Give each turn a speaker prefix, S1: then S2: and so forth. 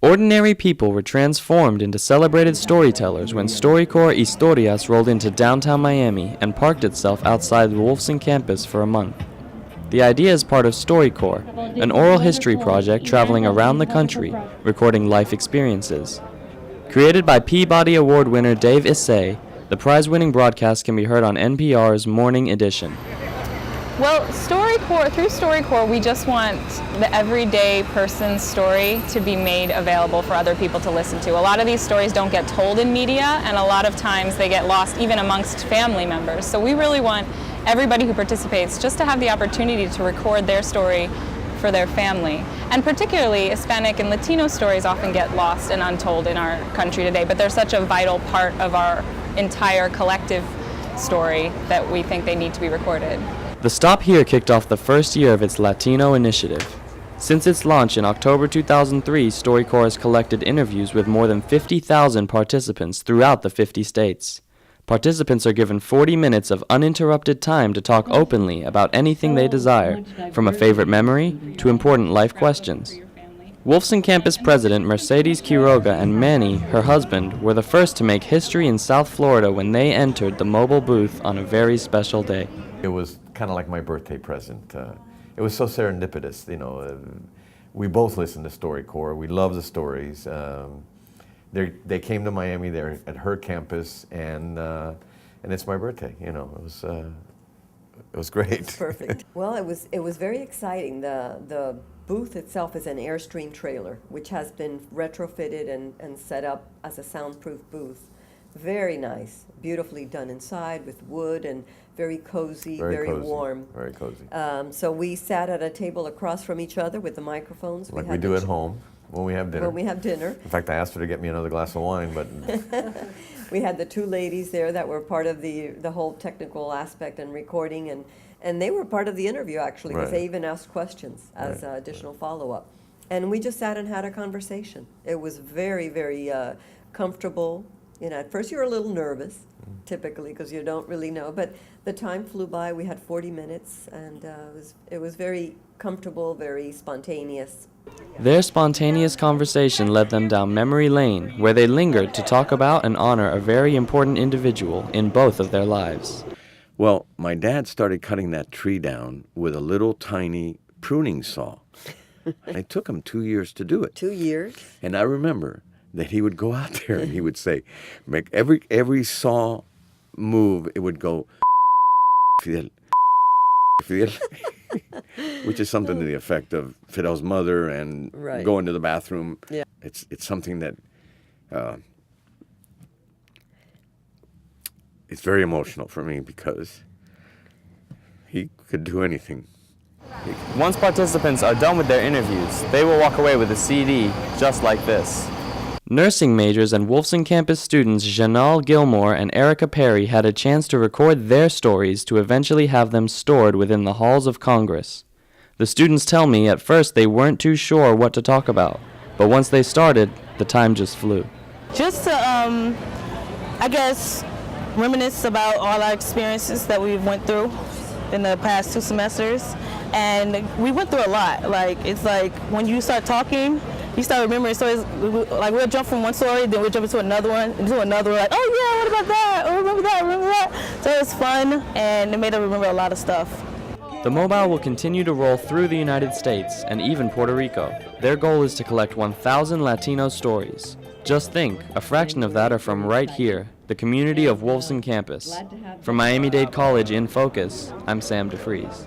S1: Ordinary people were transformed into celebrated storytellers when Corps Historia rolled into downtown Miami and parked itself outside the Wolfson campus for a month. The idea is part of StoryCorps, an oral history project traveling around the country, recording life experiences. Created by Peabody Award winner Dave Issei, the prize-winning broadcast can be heard on NPR's Morning Edition.
S2: Well, through StoryCorps, we just want the everyday person's story to be made available for other people to listen to. A lot of these stories don't get told in media, and a lot of times they get lost even amongst family members. So we really want everybody who participates just to have the opportunity to record their story for their family. And particularly, Hispanic and Latino stories often get lost and untold in our country today, but they're such a vital part of our entire collective story that we think they need to be recorded.
S1: The stop here kicked off the first year of its Latino initiative. Since its launch in October 2003, StoryCorps has collected interviews with more than 50,000 participants throughout the 50 states. Participants are given 40 minutes of uninterrupted time to talk openly about anything they desire, from a favorite memory to important life questions. Wolfson Campus President Mercedes Quiroga and Manny, her husband, were the first to make history in South Florida when they entered the mobile booth on a very special day.
S3: It was kind of like my birthday present. It was so serendipitous, you know. We both listened to StoryCorps. We love the stories. They came to Miami. They're at her campus, and it's my birthday. You know, it was great.
S4: It's perfect. Well, it was very exciting. The booth itself is an Airstream trailer, which has been retrofitted and set up as a soundproof booth. Very nice, beautifully done inside with wood and very cozy, very warm.
S3: Very cozy.
S4: So we sat at a table across from each other with the microphones.
S3: Like we do at home when we have dinner.
S4: When we have dinner.
S3: In fact, I asked her to get me another glass of wine, but...
S4: We had the two ladies there that were part of the whole technical aspect and recording, and they were part of the interview, actually, because they even asked questions as additional follow-up. And we just sat and had a conversation. It was very, very comfortable. You know, at first you were a little nervous, typically, because you don't really know, but the time flew by. We had 40 minutes, and it was very comfortable, very spontaneous.
S1: Their spontaneous conversation led them down memory lane, where they lingered to talk about and honor a very important individual in both of their lives.
S5: Well, my dad started cutting that tree down with a little tiny pruning saw. And it took him 2 years to do it.
S4: 2 years?
S5: And I remember that he would go out there and he would say, make every saw move, it would go, Fidel, Fidel, which is something to the effect of Fidel's mother and going to the bathroom.
S4: Yeah.
S5: It's something that it's very emotional for me because he could do anything.
S1: Once participants are done with their interviews, they will walk away with a CD just like this. Nursing majors and Wolfson campus students Janelle Gilmore and Erica Perry had a chance to record their stories to eventually have them stored within the halls of Congress. The students tell me at first they weren't too sure what to talk about, but once they started, the time just flew.
S6: Just to, I guess, reminisce about all our experiences that we went through in the past 2 semesters. And we went through a lot. Like, it's like when you start talking, you start remembering stories. Like, we'll jump from one story, then we'll jump into another one, like, oh yeah, what about that? Oh, remember that? So it was fun, and it made us remember a lot of stuff.
S1: The mobile will continue to roll through the United States and even Puerto Rico. Their goal is to collect 1,000 Latino stories. Just think, a fraction of that are from right here, the community of Wolfson campus. From Miami-Dade College in Focus, I'm Sam DeFries.